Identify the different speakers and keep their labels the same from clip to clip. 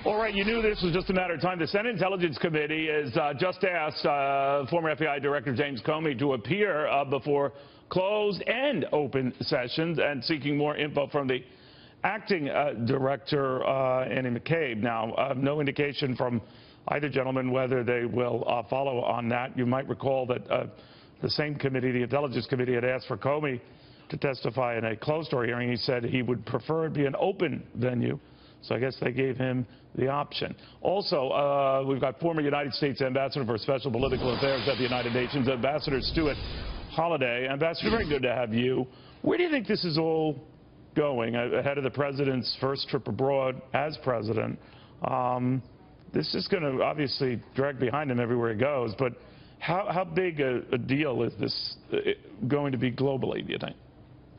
Speaker 1: All right, you knew this was just a matter of time. The Senate Intelligence Committee has just asked former FBI Director James Comey to appear before closed and open sessions and seeking more info from the acting director, Annie McCabe. Now, no indication from either gentleman whether they will follow on that. You might recall that the same committee, the Intelligence Committee, had asked for Comey to testify in a closed-door hearing. He said he would prefer it be an open venue. So I guess they gave him the option. Also, we've got former United States Ambassador for Special Political Affairs at the United Nations, Ambassador Stuart Holliday. Ambassador, very good to have you. Where do you think this is all going ahead of the president's first trip abroad as president? This is going to obviously drag behind him everywhere he goes, but how big a deal is this going to be globally, do you think?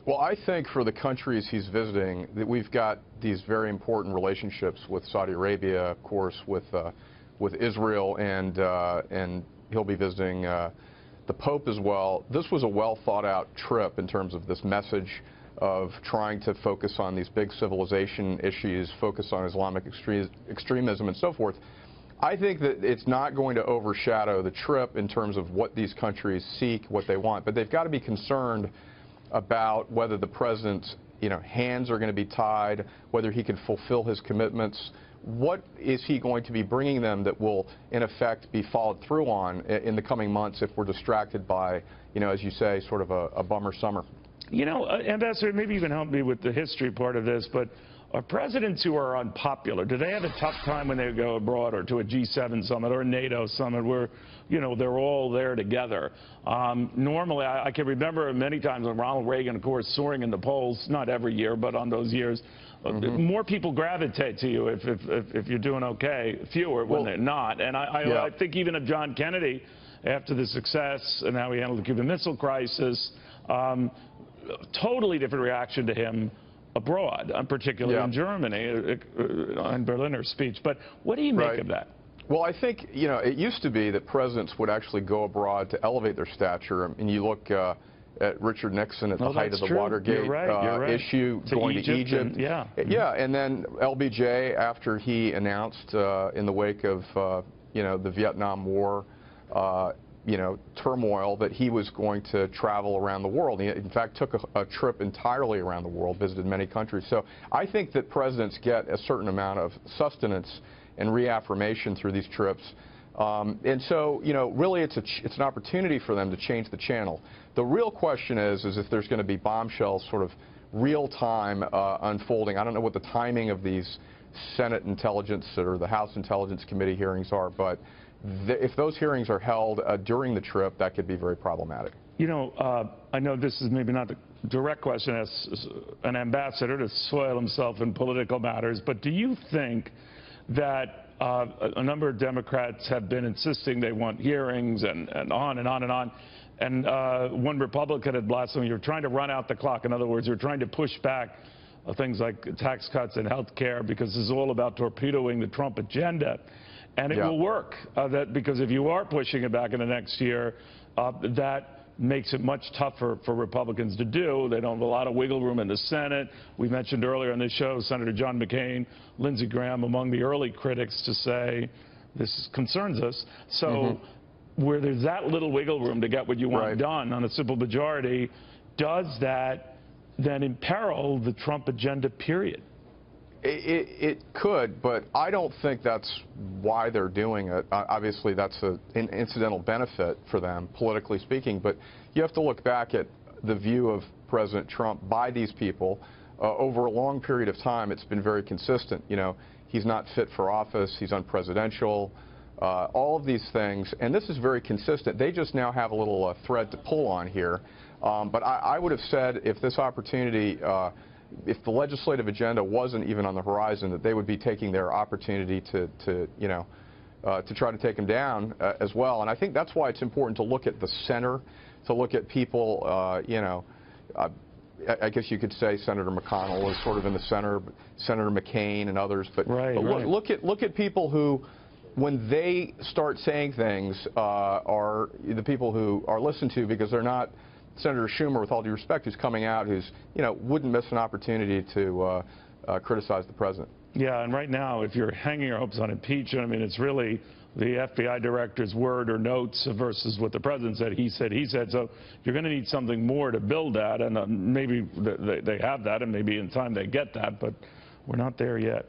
Speaker 2: Well, I think for the countries he's visiting, that we've got these very important relationships with Saudi Arabia, of course, with Israel, and he'll be visiting the Pope as well. This was a well-thought-out trip in terms of this message of trying to focus on these big civilization issues, focus on Islamic extremism and so forth. I think that it's not going to overshadow the trip in terms of what these countries seek, what they want, but they've got to be concerned about whether the president's hands are going to be tied, whether he can fulfill his commitments. What is he going to be bringing them that will, in effect, be followed through on in the coming months if we're distracted by, as you say, sort of a bummer summer?
Speaker 1: Ambassador, maybe you can help me with the history part of this, but are presidents who are unpopular, do they have a tough time when they go abroad or to a G7 summit or a NATO summit where, they're all there together? Normally, I can remember many times when Ronald Reagan, of course, soaring in the polls, not every year, but on those years, more people gravitate to you if you're doing okay, fewer when they're not. And I think even of John Kennedy, after the success and how he handled the Cuban Missile Crisis, totally different reaction to him abroad, particularly in Germany, on Berliner speech. But what do you make of that?
Speaker 2: Well, I think, it used to be that presidents would actually go abroad to elevate their stature. I mean, you look at Richard Nixon at the height of the Watergate issue, going to Egypt. And then LBJ, after he announced in the wake of, the Vietnam War, turmoil, that he was going to travel around the world. He, in fact, took a trip entirely around the world, visited many countries. So I think that presidents get a certain amount of sustenance and reaffirmation through these trips. And so, really it's an opportunity for them to change the channel. The real question is if there's going to be bombshells sort of real-time unfolding. I don't know what the timing of these Senate Intelligence or the House Intelligence Committee hearings are, but if those hearings are held during the trip, that could be very problematic.
Speaker 1: I know this is maybe not the direct question as an ambassador to soil himself in political matters, but do you think that a number of Democrats have been insisting they want hearings and on and on and on, and one Republican had blasted, you're trying to run out the clock. In other words, you're trying to push back things like tax cuts and health care because this is all about torpedoing the Trump agenda. And it will work, because if you are pushing it back in the next year, that makes it much tougher for Republicans to do. They don't have a lot of wiggle room in the Senate. We mentioned earlier on this show Senator John McCain, Lindsey Graham among the early critics to say this concerns us. So where there's that little wiggle room to get what you want done on a simple majority, does that then imperil the Trump agenda, period?
Speaker 2: It could, but I don't think that's why they're doing it. Obviously, that's an incidental benefit for them, politically speaking, but you have to look back at the view of President Trump by these people. Over a long period of time, it's been very consistent. He's not fit for office, he's unpresidential, all of these things, and this is very consistent. They just now have a little thread to pull on here, but I would have said if this opportunity if the legislative agenda wasn't even on the horizon, that they would be taking their opportunity to try to take him down as well. And I think that's why it's important to look at the center, to look at people, I guess you could say Senator McConnell is sort of in the center, Senator McCain and others. But, look at people who, when they start saying things, are the people who are listened to, because they're not Senator Schumer, with all due respect, who's coming out, who's, wouldn't miss an opportunity to criticize the president.
Speaker 1: Yeah, and right now, if you're hanging your hopes on impeachment, I mean, it's really the FBI director's word or notes versus what the president said. He said. So you're going to need something more to build that, and maybe they have that, and maybe in time they get that, but we're not there yet.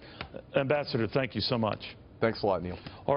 Speaker 1: Ambassador, thank you so much.
Speaker 2: Thanks a lot, Neil.
Speaker 1: All right.